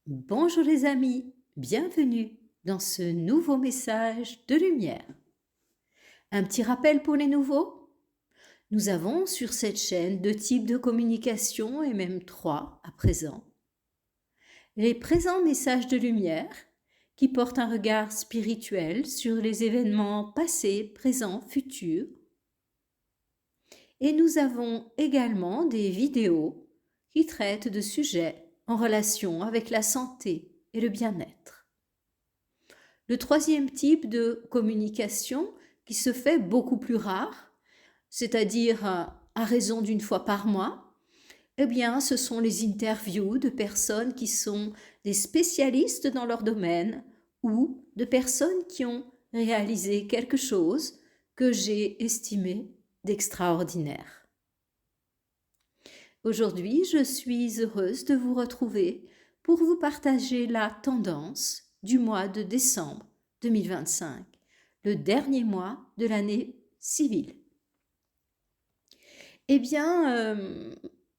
Bonjour les amis, bienvenue dans ce nouveau message de lumière. Un petit rappel pour les nouveaux. Nous avons sur cette chaîne deux types de communication et même trois à présent. Les présents messages de lumière qui portent un regard spirituel sur les événements passés, présents, futurs. Et nous avons également des vidéos qui traitent de sujets en relation avec la santé et le bien-être. Le troisième type de communication qui se fait beaucoup plus rare, c'est-à-dire à raison d'une fois par mois, eh bien, ce sont les interviews de personnes qui sont des spécialistes dans leur domaine ou de personnes qui ont réalisé quelque chose que j'ai estimé d'extraordinaire. Aujourd'hui, je suis heureuse de vous retrouver pour vous partager la tendance du mois de décembre 2025, le dernier mois de l'année civile. Eh bien,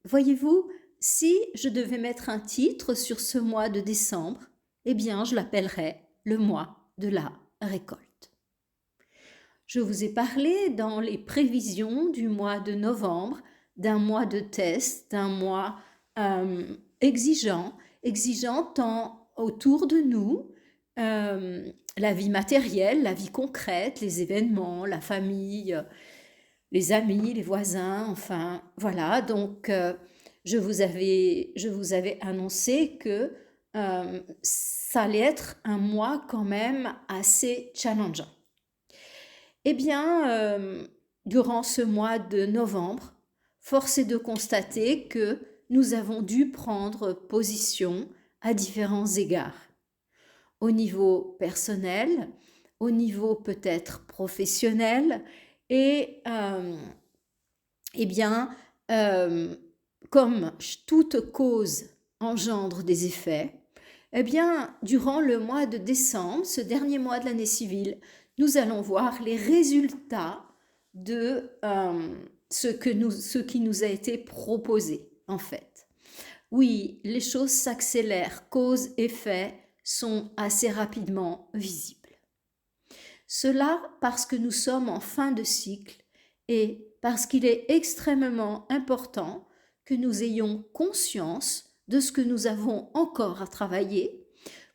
voyez-vous, si je devais mettre un titre sur ce mois de décembre, eh bien, je l'appellerais le mois de la récolte. Je vous ai parlé dans les prévisions du mois de novembre d'un mois de test, d'un mois exigeant tant autour de nous, la vie matérielle, la vie concrète, les événements, la famille, les amis, les voisins, enfin voilà. Donc je vous avais annoncé que ça allait être un mois quand même assez challengeant. Eh bien, durant ce mois de novembre, force est de constater que nous avons dû prendre position à différents égards. Au niveau personnel, au niveau peut-être professionnel, et eh bien, comme toute cause engendre des effets, eh bien, durant le mois de décembre, ce dernier mois de l'année civile, nous allons voir les résultats de ce qui nous a été proposé, en fait. Oui, les choses s'accélèrent, cause et effet sont assez rapidement visibles. Cela parce que nous sommes en fin de cycle et parce qu'il est extrêmement important que nous ayons conscience de ce que nous avons encore à travailler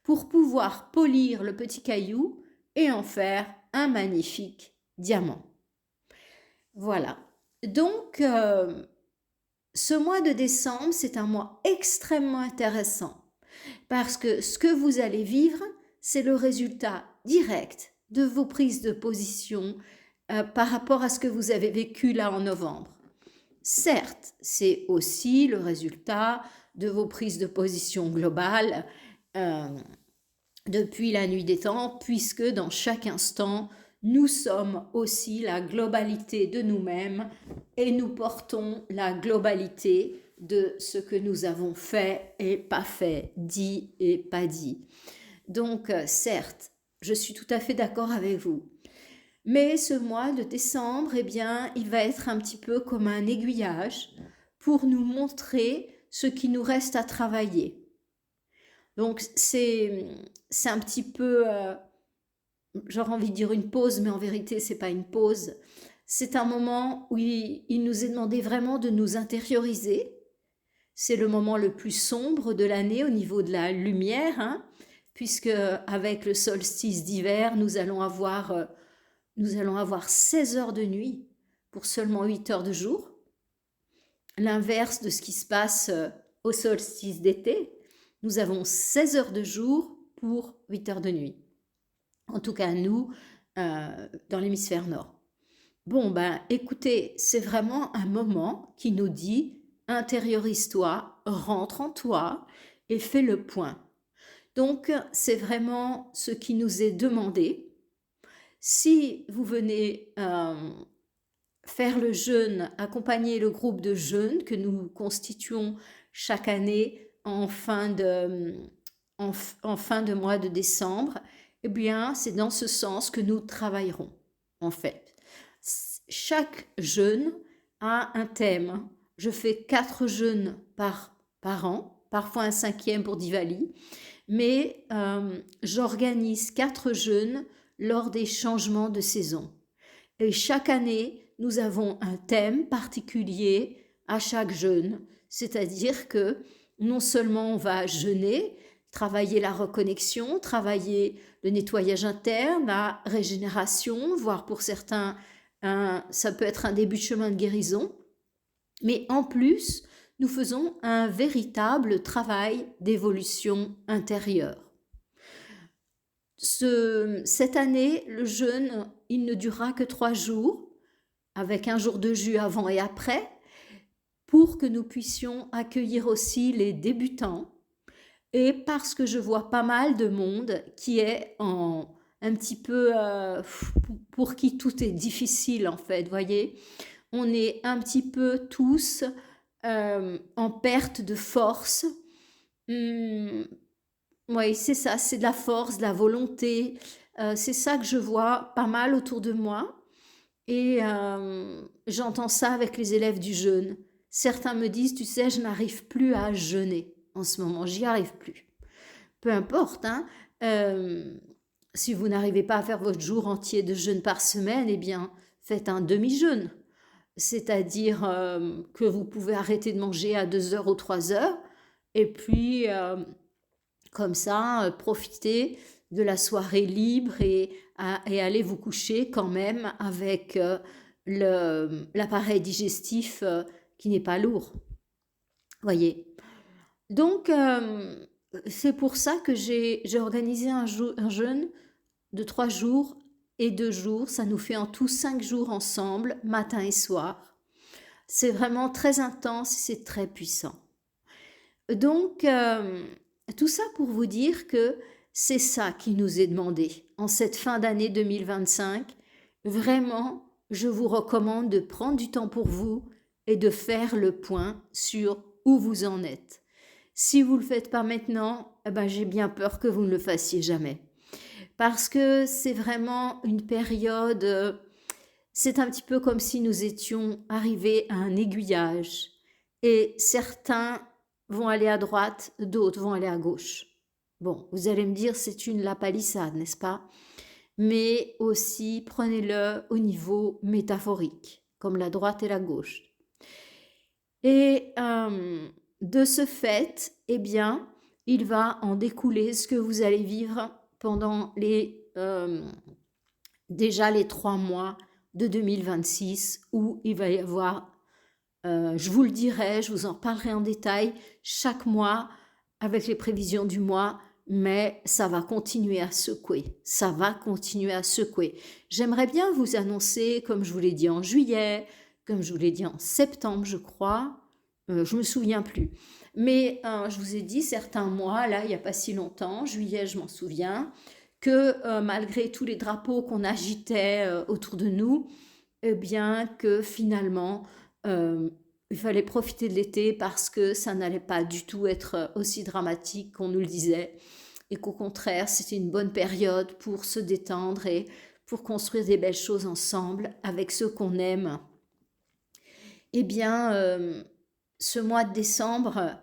pour pouvoir polir le petit caillou et en faire un magnifique diamant. Voilà. Donc, ce mois de décembre, c'est un mois extrêmement intéressant parce que ce que vous allez vivre, c'est le résultat direct de vos prises de position par rapport à ce que vous avez vécu là en novembre. Certes, c'est aussi le résultat de vos prises de position globales depuis la nuit des temps, puisque dans chaque instant, nous sommes aussi la globalité de nous-mêmes et nous portons la globalité de ce que nous avons fait et pas fait, dit et pas dit. Donc, certes, je suis tout à fait d'accord avec vous. Mais ce mois de décembre, eh bien, il va être un petit peu comme un aiguillage pour nous montrer ce qui nous reste à travailler. Donc, c'est un petit peu, j'aurais envie de dire une pause, mais en vérité, c'est pas une pause. C'est un moment où il nous est demandé vraiment de nous intérioriser. C'est le moment le plus sombre de l'année au niveau de la lumière, hein, puisque avec le solstice d'hiver, nous allons avoir 16 heures de nuit pour seulement 8 heures de jour. L'inverse de ce qui se passe au solstice d'été, nous avons 16 heures de jour pour 8 heures de nuit. En tout cas, nous, dans l'hémisphère nord. Bon, ben, écoutez, c'est vraiment un moment qui nous dit intériorise-toi, rentre en toi et fais le point. Donc, c'est vraiment ce qui nous est demandé. Si vous venez faire le jeûne, accompagner le groupe de jeûne que nous constituons chaque année en fin de mois de décembre, eh bien, c'est dans ce sens que nous travaillerons, en fait. Chaque jeûne a un thème. Je fais 4 jeûnes par an. parfois un 5e pour Diwali, mais j'organise 4 jeûnes lors des changements de saison. Et chaque année, nous avons un thème particulier à chaque jeûne, c'est-à-dire que non seulement on va jeûner, travailler la reconnexion, travailler le nettoyage interne, la régénération, voire pour certains, ça peut être un début de chemin de guérison, mais en plus, nous faisons un véritable travail d'évolution intérieure. Cette année, le jeûne, il ne durera que 3 jours, avec un jour de jus avant et après, pour que nous puissions accueillir aussi les débutants, et parce que je vois pas mal de monde qui est un petit peu, pour qui tout est difficile en fait, voyez. On est un petit peu tous en perte de force. Hum, oui, c'est ça, c'est de la force, de la volonté. C'est ça que je vois pas mal autour de moi. Et j'entends ça avec les élèves du jeûne. Certains me disent, tu sais, je n'arrive plus à jeûner en ce moment, j'y arrive plus. Peu importe, hein. euh, si vous n'arrivez pas à faire votre jour entier de jeûne par semaine, eh bien, faites un demi-jeûne. C'est-à-dire que vous pouvez arrêter de manger à 2 heures ou 3 heures, et puis comme ça, profiter de la soirée libre et aller vous coucher quand même avec l'appareil digestif qui n'est pas lourd. Voyez. Donc, c'est pour ça que j'ai organisé un jeûne de 3 jours et 2 jours. Ça nous fait en tout 5 jours ensemble, matin et soir. C'est vraiment très intense et c'est très puissant. Donc, tout ça pour vous dire que c'est ça qui nous est demandé en cette fin d'année 2025. Vraiment, je vous recommande de prendre du temps pour vous et de faire le point sur où vous en êtes. Si vous ne le faites pas maintenant, eh ben, j'ai bien peur que vous ne le fassiez jamais. Parce que c'est vraiment une période, c'est un petit peu comme si nous étions arrivés à un aiguillage. Et certains vont aller à droite, d'autres vont aller à gauche. Bon, vous allez me dire, c'est la palissade, n'est-ce pas? Mais aussi, prenez-le au niveau métaphorique, comme la droite et la gauche. Et de ce fait, eh bien, il va en découler ce que vous allez vivre pendant déjà les 3 mois de 2026, où il va y avoir, je vous le dirai, je vous en parlerai en détail chaque mois avec les prévisions du mois, mais ça va continuer à secouer. Ça va continuer à secouer. J'aimerais bien vous annoncer, comme je vous l'ai dit en juillet, comme je vous l'ai dit en septembre, je crois, je me souviens plus. Mais je vous ai dit certains mois, là, il n'y a pas si longtemps, juillet, je m'en souviens, que malgré tous les drapeaux qu'on agitait autour de nous, eh bien que finalement, il fallait profiter de l'été parce que ça n'allait pas du tout être aussi dramatique qu'on nous le disait, et qu'au contraire, c'était une bonne période pour se détendre et pour construire des belles choses ensemble avec ceux qu'on aime. Eh bien, ce mois de décembre,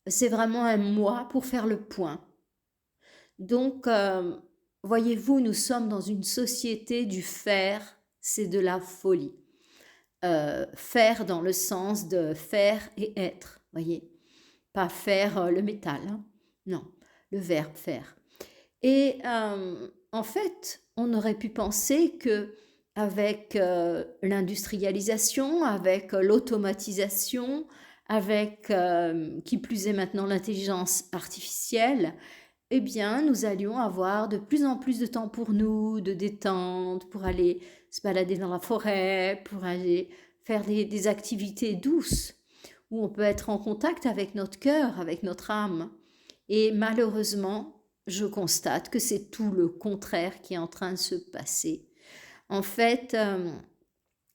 c'est vraiment un mois pour faire le point. Donc, voyez-vous, nous sommes dans une société du faire, c'est de la folie. Faire dans le sens de faire et être, voyez. Pas faire le métal, hein. Non, le verbe faire. Et en fait, on aurait pu penser que avec l'industrialisation, avec l'automatisation, avec qui plus est maintenant l'intelligence artificielle, eh bien, nous allions avoir de plus en plus de temps pour nous, de détente, pour aller se balader dans la forêt, pour aller faire des activités douces, où on peut être en contact avec notre cœur, avec notre âme. Et malheureusement, je constate que c'est tout le contraire qui est en train de se passer. En fait,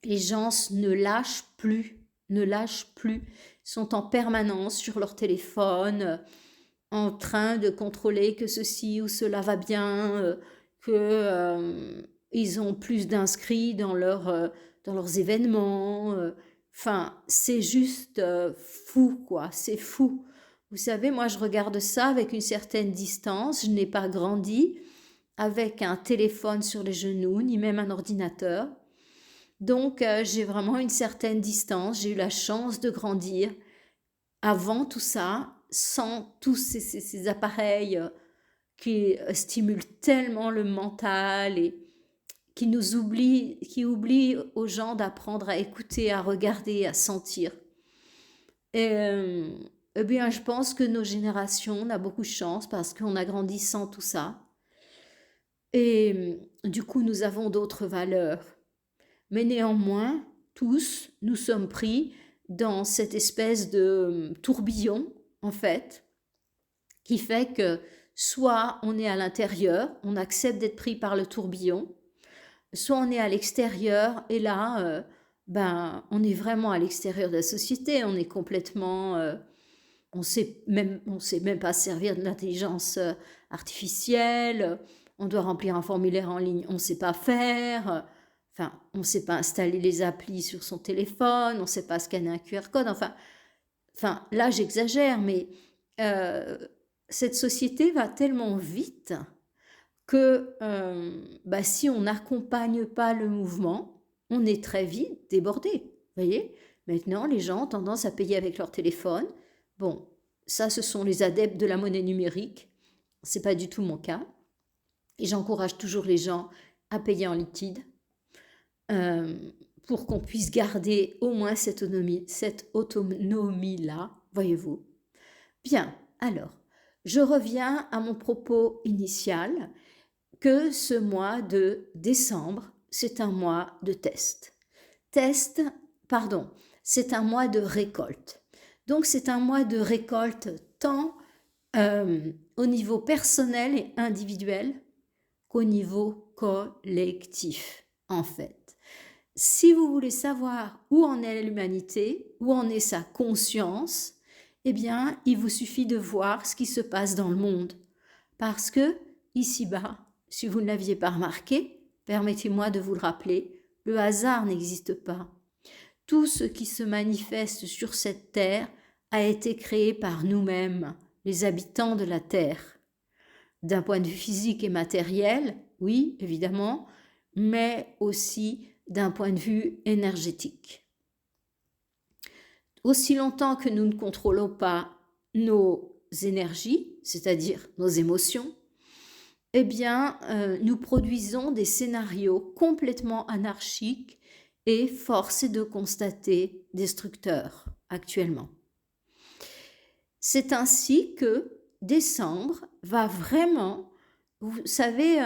les gens ne lâchent plus, sont en permanence sur leur téléphone, en train de contrôler que ceci ou cela va bien, que ils ont plus d'inscrits dans leurs événements. Enfin, c'est juste fou, quoi. C'est fou. Vous savez, moi, je regarde ça avec une certaine distance. Je n'ai pas grandi avec un téléphone sur les genoux, ni même un ordinateur. Donc, j'ai vraiment une certaine distance. J'ai eu la chance de grandir avant tout ça, sans tous ces appareils qui stimulent tellement le mental et qui oublient aux gens d'apprendre à écouter, à regarder, à sentir. Et, eh bien, je pense que nos générations, on a beaucoup de chance parce qu'on a grandi sans tout ça. Et du coup, nous avons d'autres valeurs. Mais néanmoins, tous, nous sommes pris dans cette espèce de tourbillon, en fait, qui fait que soit on est à l'intérieur, on accepte d'être pris par le tourbillon, soit on est à l'extérieur et là, on est vraiment à l'extérieur de la société, on est complètement, on sait même pas servir de l'intelligence artificielle, on doit remplir un formulaire en ligne, on ne sait pas faire, enfin, on ne sait pas installer les applis sur son téléphone, on ne sait pas scanner un QR code, enfin là j'exagère, mais euh, cette société va tellement vite que si on n'accompagne pas le mouvement, on est très vite débordé. Vous voyez, maintenant, les gens ont tendance à payer avec leur téléphone. Bon, ça, ce sont les adeptes de la monnaie numérique. C'est pas du tout mon cas. Et j'encourage toujours les gens à payer en liquide euh, pour qu'on puisse garder au moins cette autonomie-là, voyez-vous. Bien, alors, je reviens à mon propos initial que ce mois de décembre, c'est un mois de test. C'est un mois de récolte. Donc c'est un mois de récolte tant au niveau personnel et individuel qu'au niveau collectif, en fait. Si vous voulez savoir où en est l'humanité, où en est sa conscience, eh bien, il vous suffit de voir ce qui se passe dans le monde. Parce que, ici-bas, si vous ne l'aviez pas remarqué, permettez-moi de vous le rappeler, le hasard n'existe pas. Tout ce qui se manifeste sur cette terre a été créé par nous-mêmes, les habitants de la terre. D'un point de vue physique et matériel, oui, évidemment, mais aussi d'un point de vue énergétique. Aussi longtemps que nous ne contrôlons pas nos énergies, c'est-à-dire nos émotions, eh bien, nous produisons des scénarios complètement anarchiques et force est de constater destructeurs actuellement. C'est ainsi que décembre va vraiment, vous savez,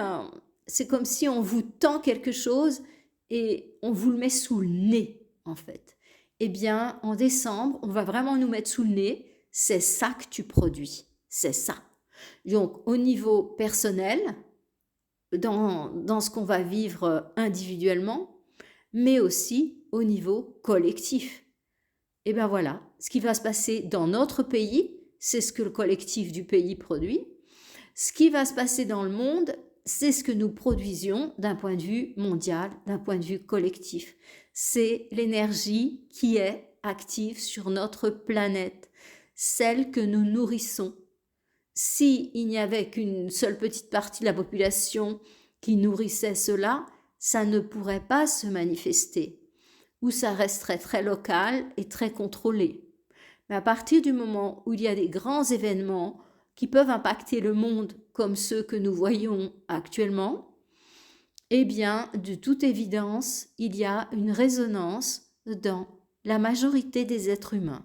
c'est comme si on vous tend quelque chose et on vous le met sous le nez, en fait. Eh bien, en décembre, on va vraiment nous mettre sous le nez, c'est ça que tu produis, c'est ça. Donc, au niveau personnel, dans ce qu'on va vivre individuellement, mais aussi au niveau collectif. Et bien voilà, ce qui va se passer dans notre pays, c'est ce que le collectif du pays produit. Ce qui va se passer dans le monde, c'est ce que nous produisions d'un point de vue mondial, d'un point de vue collectif. C'est l'énergie qui est active sur notre planète, celle que nous nourrissons. Si il n'y avait qu'une seule petite partie de la population qui nourrissait cela, ça ne pourrait pas se manifester, ou ça resterait très local et très contrôlé. Mais à partir du moment où il y a des grands événements qui peuvent impacter le monde comme ceux que nous voyons actuellement, eh bien, de toute évidence, il y a une résonance dans la majorité des êtres humains.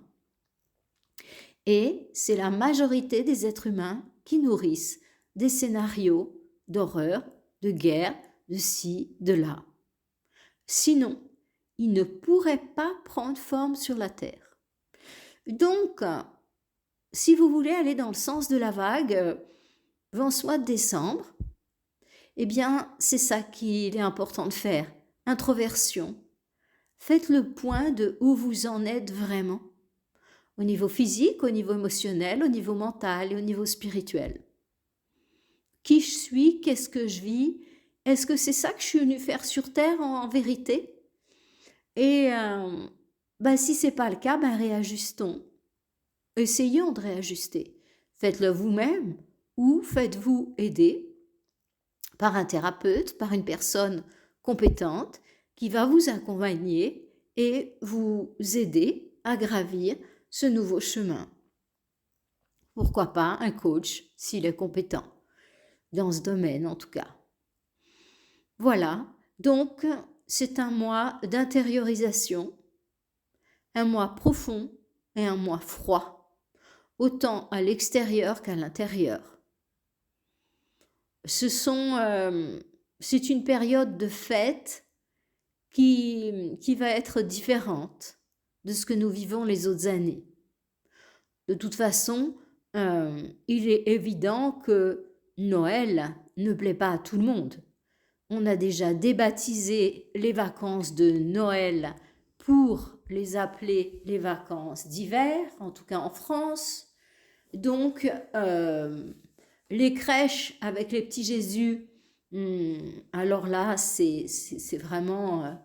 Et c'est la majorité des êtres humains qui nourrissent des scénarios d'horreur, de guerre, de ci, de là. Sinon, ils ne pourraient pas prendre forme sur la Terre. Donc, si vous voulez aller dans le sens de la vague, vent soit de décembre, eh bien, c'est ça qu'il est important de faire. Introversion. Faites le point de où vous en êtes vraiment. Au niveau physique, au niveau émotionnel, au niveau mental et au niveau spirituel. Qui je suis, qu'est-ce que je vis, est-ce que c'est ça que je suis venue faire sur Terre en vérité? Et si c'est pas le cas, réajustons. essayons de réajuster. Faites-le vous-même ou faites-vous aider par un thérapeute, par une personne compétente qui va vous accompagner et vous aider à gravir ce nouveau chemin. Pourquoi pas un coach s'il est compétent, dans ce domaine en tout cas. Voilà, donc c'est un mois d'intériorisation, un mois profond et un mois froid, autant à l'extérieur qu'à l'intérieur. C'est une période de fête qui va être différente de ce que nous vivons les autres années. De toute façon, il est évident que Noël ne plaît pas à tout le monde. On a déjà débaptisé les vacances de Noël pour les appeler les vacances d'hiver, en tout cas en France. Donc, les crèches avec les petits Jésus, alors là, c'est vraiment,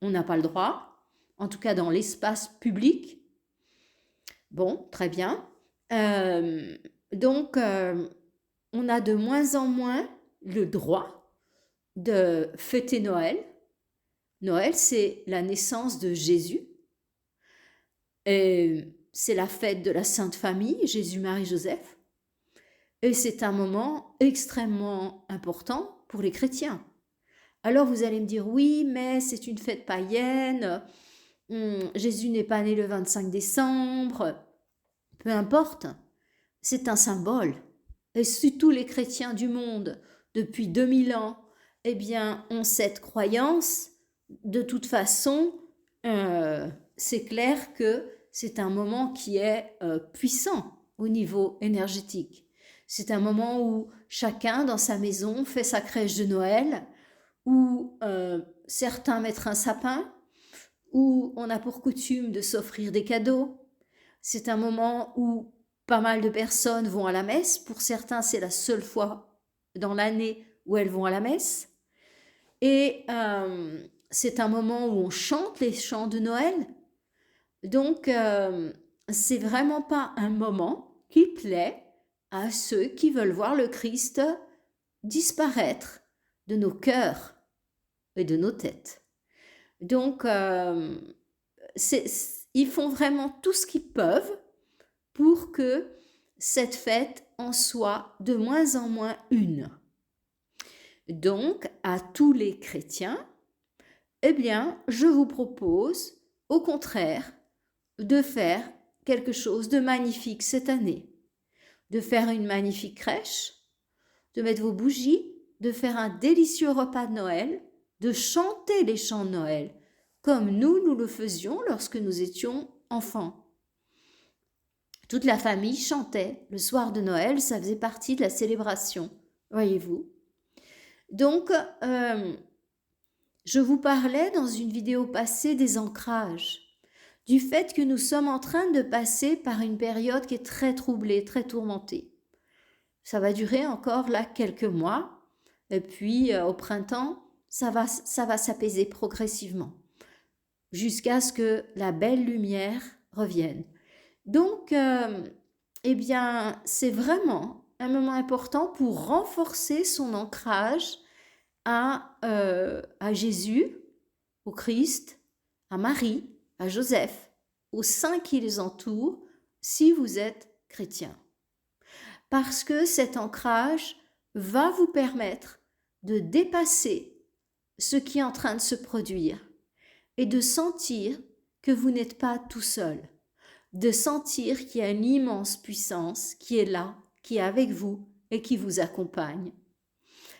on n'a pas le droit, en tout cas dans l'espace public. Bon, très bien. Donc, on a de moins en moins le droit de fêter Noël. Noël, c'est la naissance de Jésus. Et c'est la fête de la Sainte Famille, Jésus, Marie, Joseph. Et c'est un moment extrêmement important pour les chrétiens. Alors vous allez me dire, oui, mais c'est une fête païenne, Jésus n'est pas né le 25 décembre, peu importe, c'est un symbole. Et si tous les chrétiens du monde, depuis 2000 ans, eh bien, ont cette croyance, de toute façon, c'est clair que c'est un moment qui est puissant au niveau énergétique. C'est un moment où chacun dans sa maison fait sa crèche de Noël, où certains mettent un sapin, où on a pour coutume de s'offrir des cadeaux. C'est un moment où pas mal de personnes vont à la messe. Pour certains, c'est la seule fois dans l'année où elles vont à la messe. Et c'est un moment où on chante les chants de Noël. Donc, c'est vraiment pas un moment qui plaît à ceux qui veulent voir le Christ disparaître de nos cœurs et de nos têtes. Donc, ils font vraiment tout ce qu'ils peuvent pour que cette fête en soit de moins en moins une. Donc, à tous les chrétiens, eh bien, je vous propose, au contraire, de faire quelque chose de magnifique cette année. De faire une magnifique crèche, de mettre vos bougies, de faire un délicieux repas de Noël, de chanter les chants de Noël, comme nous le faisions lorsque nous étions enfants. Toute la famille chantait le soir de Noël, ça faisait partie de la célébration, voyez-vous. Donc, je vous parlais dans une vidéo passée des ancrages, du fait que nous sommes en train de passer par une période qui est très troublée, très tourmentée. Ça va durer encore là quelques mois, et puis au printemps, ça va s'apaiser progressivement, jusqu'à ce que la belle lumière revienne. Donc, eh bien, c'est vraiment un moment important pour renforcer son ancrage à Jésus, au Christ, à Marie, à Joseph, aux saints qui les entourent, si vous êtes chrétien. Parce que cet ancrage va vous permettre de dépasser ce qui est en train de se produire et de sentir que vous n'êtes pas tout seul, de sentir qu'il y a une immense puissance qui est là, qui est avec vous et qui vous accompagne.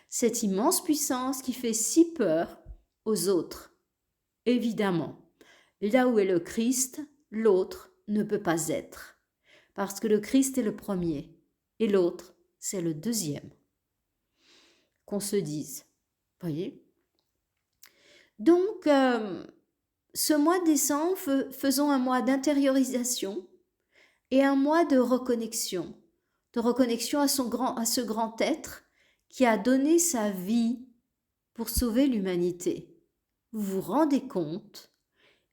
Cette immense puissance qui fait si peur aux autres. Évidemment, là où est le Christ, l'autre ne peut pas être, parce que le Christ est le premier et l'autre, c'est le deuxième. Qu'on se dise, voyez ? Donc, ce mois de décembre, faisons un mois d'intériorisation et un mois de reconnexion à ce grand être qui a donné sa vie pour sauver l'humanité. Vous vous rendez compte ?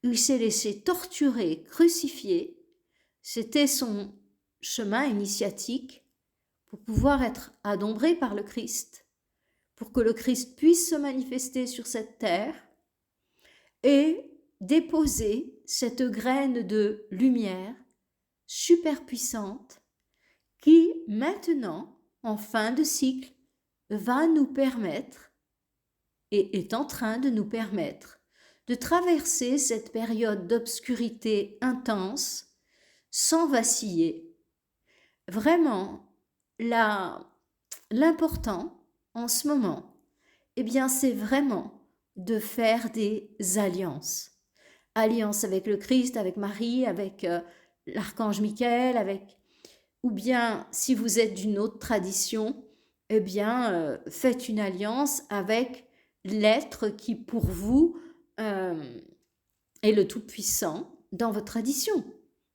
Il s'est laissé torturer, crucifier, C'était son chemin initiatique pour pouvoir être adombré par le Christ, pour que le Christ puisse se manifester sur cette terre et déposer cette graine de lumière super puissante qui, maintenant, en fin de cycle, va nous permettre et est en train de nous permettre de traverser cette période d'obscurité intense sans vaciller. Vraiment, l'important en ce moment, eh bien, c'est vraiment de faire des alliances. Alliance avec le Christ, avec Marie, avec l'archange Michael, avec... Ou bien, si vous êtes d'une autre tradition, eh bien, faites une alliance avec l'être qui, pour vous, est le Tout-Puissant dans votre tradition.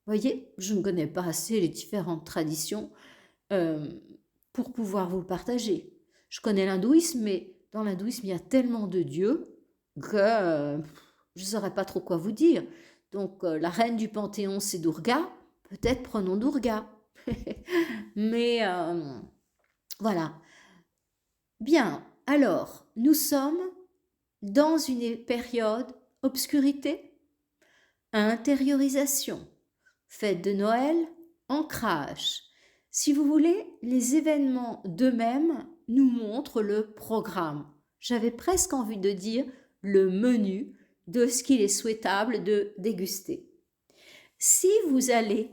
Voyez, je ne connais pas assez les différentes traditions pour pouvoir vous le partager. Je connais l'hindouisme, mais dans l'hindouisme, il y a tellement de dieux que je ne saurais pas trop quoi vous dire. Donc, la reine du Panthéon, c'est Durga. Peut-être prenons Durga. Mais voilà. Bien, alors, nous sommes dans une période obscurité, intériorisation, fête de Noël, ancrage. Si vous voulez, les événements d'eux-mêmes nous montrent le programme. J'avais presque envie de dire le menu de ce qu'il est souhaitable de déguster. Si vous allez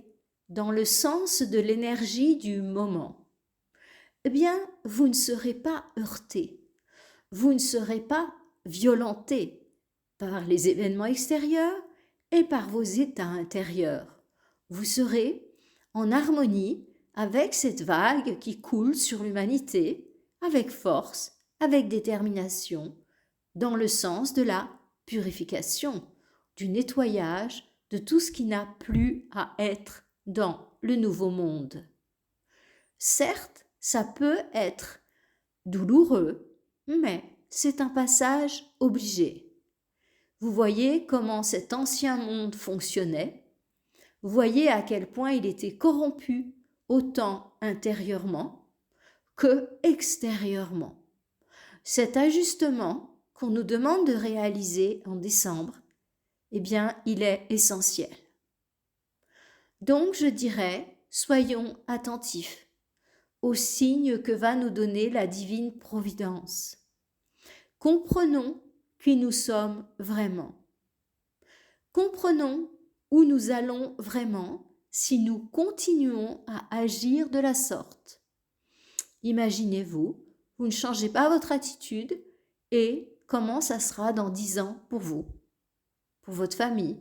dans le sens de l'énergie du moment, eh bien, vous ne serez pas heurté, vous ne serez pas violenté par les événements extérieurs et par vos états intérieurs. Vous serez en harmonie avec cette vague qui coule sur l'humanité, avec force, avec détermination, dans le sens de la purification, du nettoyage de tout ce qui n'a plus à être dans le nouveau monde. Certes, ça peut être douloureux, mais c'est un passage obligé. Vous voyez comment cet ancien monde fonctionnait, vous voyez à quel point il était corrompu, autant intérieurement que extérieurement. Cet ajustement qu'on nous demande de réaliser en décembre, eh bien, il est essentiel. Donc, je dirais, soyons attentifs aux signes que va nous donner la divine providence. Comprenons qui nous sommes vraiment. Comprenons où nous allons vraiment si nous continuons à agir de la sorte. Imaginez-vous, vous ne changez pas votre attitude et comment ça sera dans 10 ans pour vous, pour votre famille.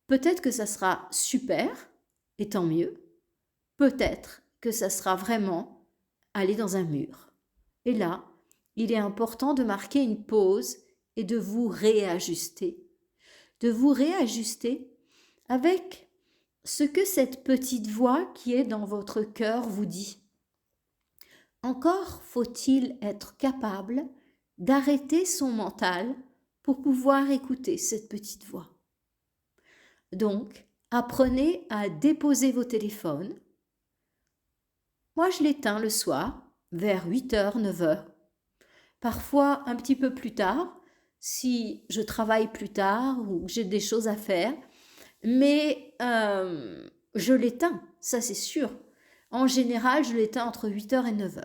Peut-être que ça sera super, et tant mieux. Peut-être que ça sera vraiment aller dans un mur. Et là, il est important de marquer une pause et de vous réajuster. De vous réajuster avec ce que cette petite voix qui est dans votre cœur vous dit. Encore faut-il être capable d'arrêter son mental pour pouvoir écouter cette petite voix. Donc, apprenez à déposer vos téléphones. Moi, je l'éteins le soir, vers 8h, 9h. Parfois un petit peu plus tard, si je travaille plus tard ou que j'ai des choses à faire. Mais je l'éteins, ça c'est sûr. En général, je l'éteins entre 8h et 9h.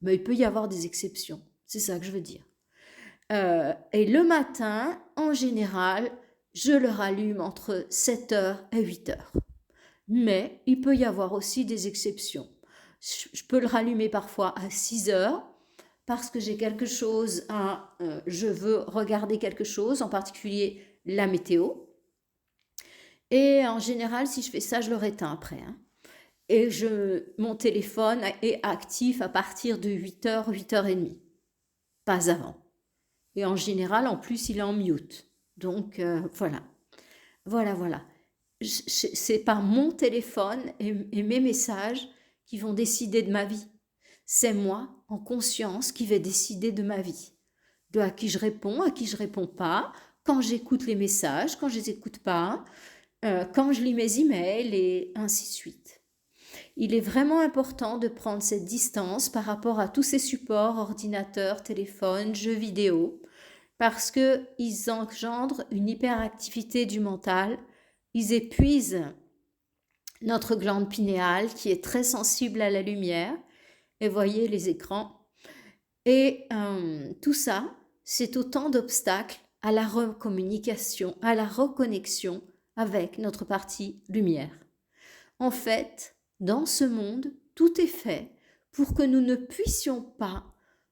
Mais il peut y avoir des exceptions, c'est ça que je veux dire. Et le matin, en général, je le rallume entre 7h et 8h. Mais il peut y avoir aussi des exceptions. Je peux le rallumer parfois à 6h parce que j'ai quelque chose je veux regarder quelque chose, en particulier la météo. Et en général, si je fais ça, je le réteins après. Et mon téléphone est actif à partir de 8h, 8h30. Pas avant. Et en général, en plus, il est en mute. Donc, voilà. Voilà. C'est pas mon téléphone et mes messages qui vont décider de ma vie. C'est moi, en conscience, qui vais décider de ma vie. À qui je réponds pas, quand j'écoute les messages, quand je les écoute pas. quand je lis mes emails et ainsi de suite. Il est vraiment important de prendre cette distance par rapport à tous ces supports, ordinateurs, téléphones, jeux vidéo, parce qu'ils engendrent une hyperactivité du mental, ils épuisent notre glande pinéale qui est très sensible à la lumière, et voyez les écrans. Et tout ça, c'est autant d'obstacles à la recommunication, à la reconnexion avec notre partie lumière. En fait, dans ce monde, tout est fait pour que nous ne puissions pas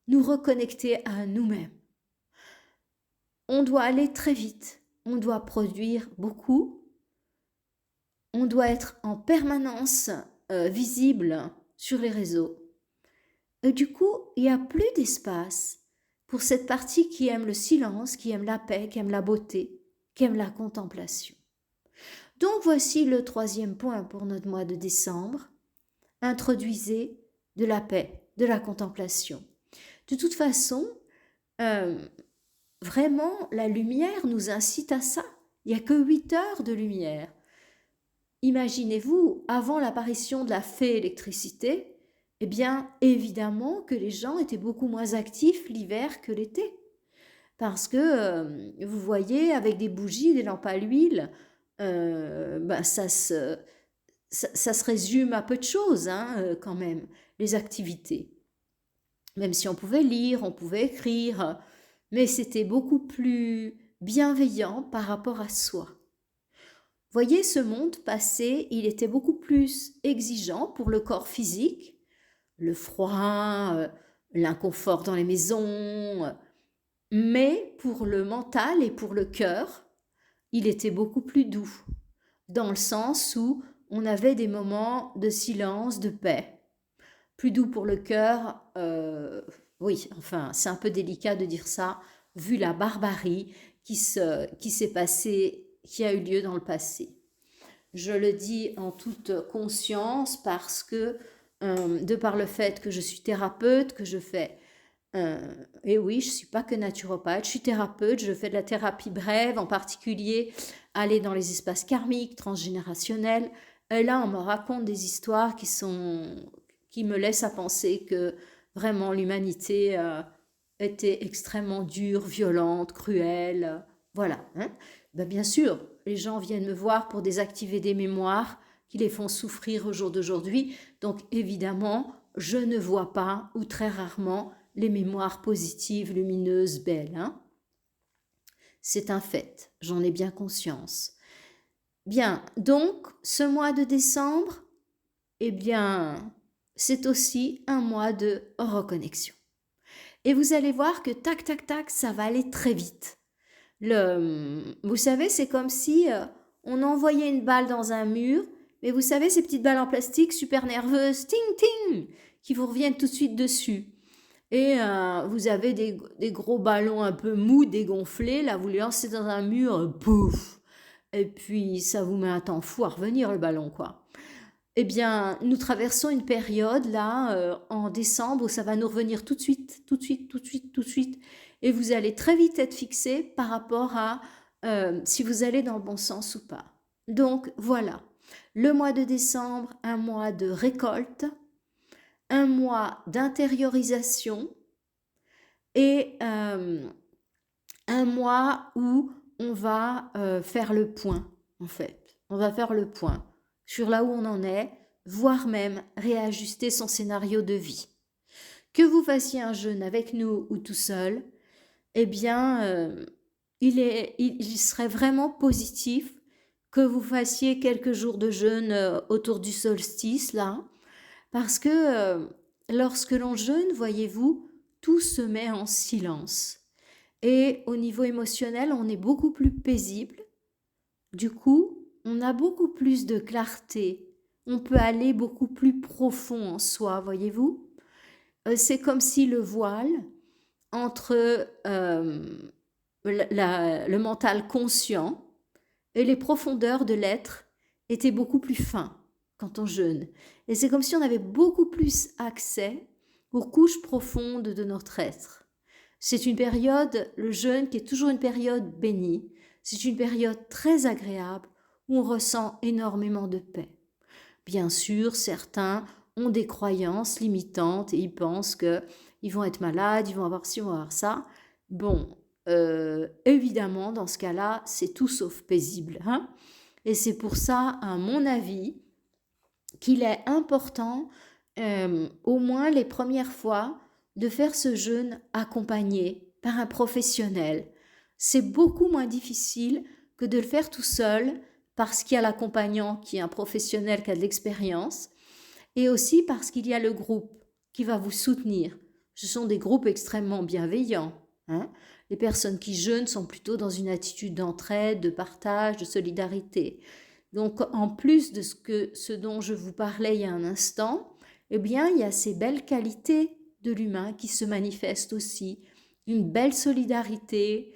nous reconnecter à nous-mêmes. On doit aller très vite, on doit produire beaucoup, on doit être en permanence visible sur les réseaux. Et du coup, il n'y a plus d'espace pour cette partie qui aime le silence, qui aime la paix, qui aime la beauté, qui aime la contemplation. Donc voici le 3e point pour notre mois de décembre. Introduisez de la paix, de la contemplation. De toute façon, vraiment, la lumière nous incite à ça. Il n'y a que 8 heures de lumière. Imaginez-vous, avant l'apparition de la fée électricité, eh bien, évidemment que les gens étaient beaucoup moins actifs l'hiver que l'été. Parce que, vous voyez, avec des bougies, des lampes à l'huile, ça se résume à peu de choses, quand même, les activités. Même si on pouvait lire, on pouvait écrire, mais c'était beaucoup plus bienveillant par rapport à soi. Voyez, ce monde passé, il était beaucoup plus exigeant pour le corps physique, le froid, l'inconfort dans les maisons, mais pour le mental et pour le cœur, il était beaucoup plus doux, dans le sens où on avait des moments de silence, de paix. Plus doux pour le cœur, oui, enfin, c'est un peu délicat de dire ça, vu la barbarie qui s'est passée, qui a eu lieu dans le passé. Je le dis en toute conscience parce que, de par le fait que je suis thérapeute, que je fais, et oui, je ne suis pas que naturopathe, je suis thérapeute, je fais de la thérapie brève, en particulier aller dans les espaces karmiques, transgénérationnels. Et là, on me raconte des histoires qui me laissent à penser que vraiment l'humanité était extrêmement dure, violente, cruelle. Voilà. Bien sûr, les gens viennent me voir pour désactiver des mémoires qui les font souffrir au jour d'aujourd'hui. Donc évidemment, je ne vois pas, ou très rarement, les mémoires positives, lumineuses, belles. C'est un fait, j'en ai bien conscience. Bien, donc, ce mois de décembre, eh bien, c'est aussi un mois de reconnexion. Et vous allez voir que tac, tac, tac, ça va aller très vite. Vous savez, c'est comme si on envoyait une balle dans un mur, mais vous savez, ces petites balles en plastique super nerveuses, ting, ting, qui vous reviennent tout de suite dessus. Et vous avez des gros ballons un peu mous, dégonflés, là, vous les lancez dans un mur, pouf. Et puis, ça vous met un temps fou à revenir, le ballon, quoi. Eh bien, nous traversons une période, là, en décembre, où ça va nous revenir tout de suite, tout de suite, tout de suite, tout de suite. Et vous allez très vite être fixé par rapport à si vous allez dans le bon sens ou pas. Donc, voilà. Le mois de décembre, un mois de récolte, un mois d'intériorisation et un mois où on va faire le point, en fait. On va faire le point sur là où on en est, voire même réajuster son scénario de vie. Que vous fassiez un jeûne avec nous ou tout seul, eh bien, il serait vraiment positif que vous fassiez quelques jours de jeûne autour du solstice, là, parce que lorsque l'on jeûne, voyez-vous, tout se met en silence. Et au niveau émotionnel, on est beaucoup plus paisible. Du coup, on a beaucoup plus de clarté. On peut aller beaucoup plus profond en soi, voyez-vous. C'est comme si le voile entre le mental conscient et les profondeurs de l'être était beaucoup plus fin quand on jeûne. Et c'est comme si on avait beaucoup plus accès aux couches profondes de notre être. C'est une période, le jeûne, qui est toujours une période bénie. C'est une période très agréable où on ressent énormément de paix. Bien sûr, certains ont des croyances limitantes et ils pensent qu'ils vont être malades, ils vont avoir ci, ils vont avoir ça. Bon, évidemment, dans ce cas-là, c'est tout sauf paisible, hein. Et c'est pour ça, à mon avis, qu'il est important, au moins les premières fois, de faire ce jeûne accompagné par un professionnel. C'est beaucoup moins difficile que de le faire tout seul parce qu'il y a l'accompagnant qui est un professionnel qui a de l'expérience et aussi parce qu'il y a le groupe qui va vous soutenir. Ce sont des groupes extrêmement bienveillants, hein. Les personnes qui jeûnent sont plutôt dans une attitude d'entraide, de partage, de solidarité. Donc, en plus de ce dont je vous parlais il y a un instant, eh bien, il y a ces belles qualités de l'humain qui se manifestent aussi. Une belle solidarité,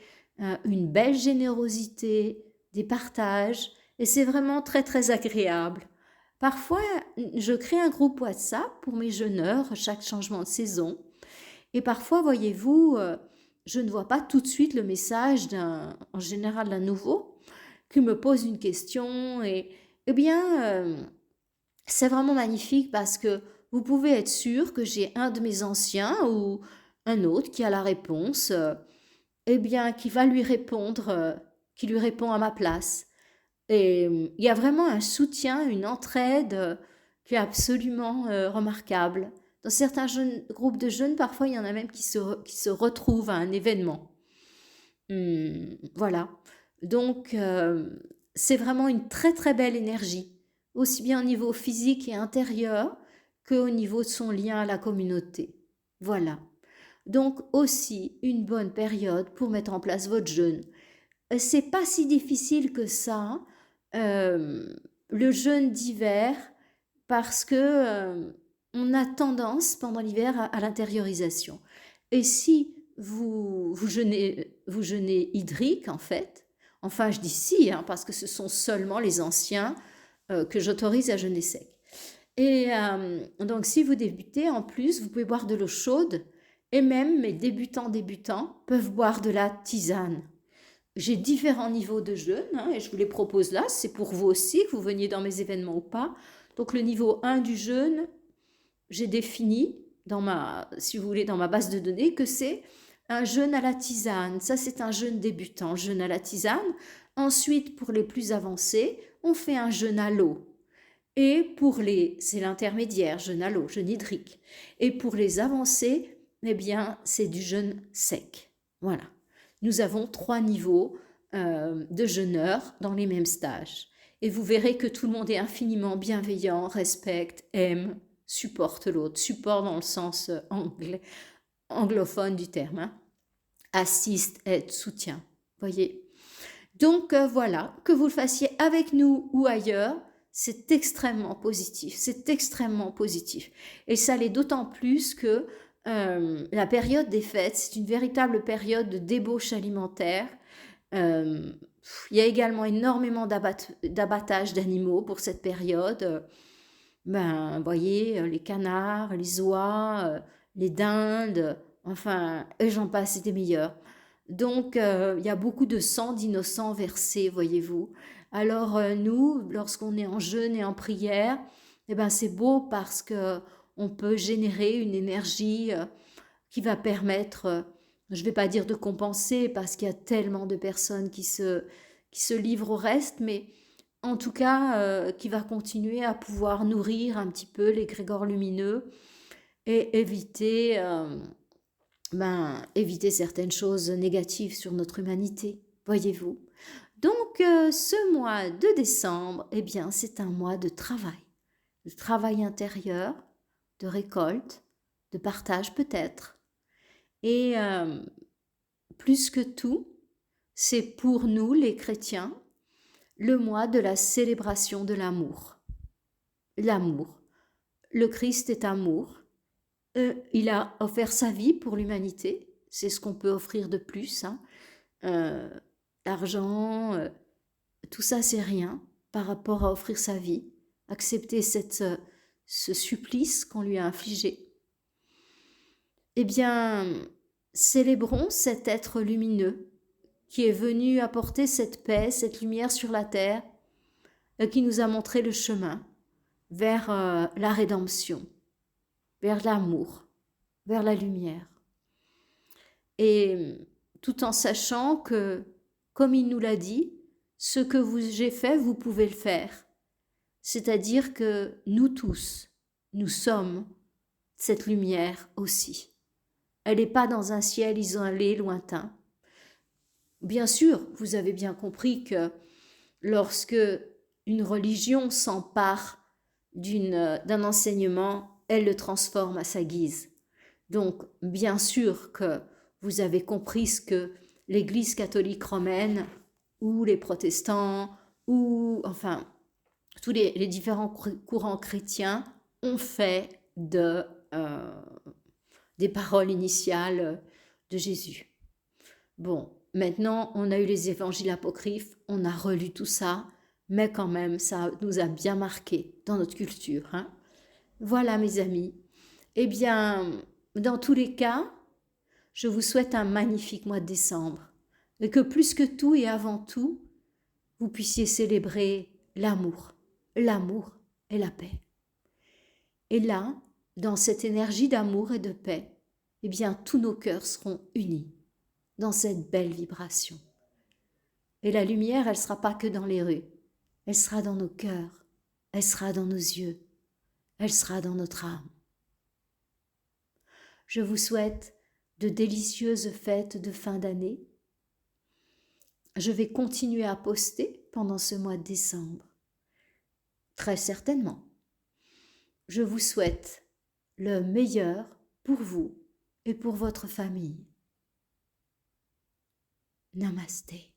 une belle générosité, des partages, et c'est vraiment très, très agréable. Parfois, je crée un groupe WhatsApp pour mes jeûneurs à chaque changement de saison. Et parfois, voyez-vous, je ne vois pas tout de suite le message en général d'un nouveau qui me pose une question. Et eh bien, c'est vraiment magnifique parce que vous pouvez être sûr que j'ai un de mes anciens ou un autre qui a la réponse, eh bien, qui va lui répondre, qui lui répond à ma place. Et il y a vraiment un soutien, une entraide qui est absolument remarquable. Dans certains groupes de jeunes, parfois, il y en a même qui se retrouvent à un événement. Voilà. Donc, c'est vraiment une très très belle énergie, aussi bien au niveau physique et intérieur qu'au niveau de son lien à la communauté. Voilà. Donc aussi une bonne période pour mettre en place votre jeûne. C'est pas si difficile que ça, le jeûne d'hiver, parce que on a tendance pendant l'hiver à l'intériorisation. Et si vous jeûnez hydrique en fait, enfin je dis si, hein, parce que ce sont seulement les anciens que j'autorise à jeûner sec. Et donc si vous débutez, en plus, vous pouvez boire de l'eau chaude, et même mes débutants peuvent boire de la tisane. J'ai différents niveaux de jeûne, hein, et je vous les propose là, c'est pour vous aussi, que vous veniez dans mes événements ou pas. Donc le niveau 1 du jeûne, j'ai défini si vous voulez, dans ma base de données, que c'est un jeûne à la tisane. Ça, c'est un jeûne débutant, jeûne à la tisane. Ensuite, pour les plus avancés, on fait un jeûne à l'eau. Et c'est l'intermédiaire, jeûne à l'eau, jeûne hydrique. Et pour les avancés, eh bien, c'est du jeûne sec. Voilà. Nous avons 3 niveaux de jeûneurs dans les mêmes stages. Et vous verrez que tout le monde est infiniment bienveillant, respecte, aime, supporte l'autre. Support dans le sens anglophone du terme, hein. Assiste, aide, soutient. Voyez. Donc voilà, que vous le fassiez avec nous ou ailleurs, c'est extrêmement positif. C'est extrêmement positif. Et ça l'est d'autant plus que la période des fêtes, c'est une véritable période de débauche alimentaire. Il y a également énormément d'abattage d'animaux pour cette période. Vous voyez, les canards, les oies, les dindes, enfin, et j'en passe, c'est des meilleurs. Donc, il y a beaucoup de sang d'innocents versés, voyez-vous. Alors, nous, lorsqu'on est en jeûne et en prière, eh ben, c'est beau parce que on peut générer une énergie qui va permettre, je ne vais pas dire de compenser parce qu'il y a tellement de personnes qui se livrent au reste, mais en tout cas, qui va continuer à pouvoir nourrir un petit peu les grégores lumineux et éviter certaines choses négatives sur notre humanité, voyez-vous. Donc, ce mois de décembre, eh bien, c'est un mois de travail intérieur, de récolte, de partage peut-être. Et plus que tout, c'est pour nous, les chrétiens, le mois de la célébration de l'amour. L'amour. Le Christ est amour. Il a offert sa vie pour l'humanité. C'est ce qu'on peut offrir de plus, hein. L'argent, tout ça, c'est rien par rapport à offrir sa vie, accepter ce supplice qu'on lui a infligé. Eh bien, célébrons cet être lumineux qui est venu apporter cette paix, cette lumière sur la terre, qui nous a montré le chemin vers la rédemption, vers l'amour, vers la lumière. Et tout en sachant que, comme il nous l'a dit, ce que j'ai fait, vous pouvez le faire. C'est-à-dire que nous tous, nous sommes cette lumière aussi. Elle n'est pas dans un ciel isolé, lointain. Bien sûr, vous avez bien compris que lorsque une religion s'empare d'un enseignement, elle le transforme à sa guise. Donc, bien sûr que vous avez compris ce que l'Église catholique romaine ou les protestants ou enfin tous les différents courants chrétiens ont fait des paroles initiales de Jésus. Bon, maintenant on a eu les évangiles apocryphes, on a relu tout ça, mais quand même ça nous a bien marqué dans notre culture. Hein. Voilà mes amis. Eh bien, dans tous les cas, je vous souhaite un magnifique mois de décembre et que plus que tout et avant tout, vous puissiez célébrer l'amour et la paix. Et là, dans cette énergie d'amour et de paix, eh bien, tous nos cœurs seront unis dans cette belle vibration. Et la lumière, elle ne sera pas que dans les rues, elle sera dans nos cœurs, elle sera dans nos yeux, elle sera dans notre âme. Je vous souhaite de délicieuses fêtes de fin d'année. Je vais continuer à poster pendant ce mois de décembre. Très certainement. Je vous souhaite le meilleur pour vous et pour votre famille. Namasté.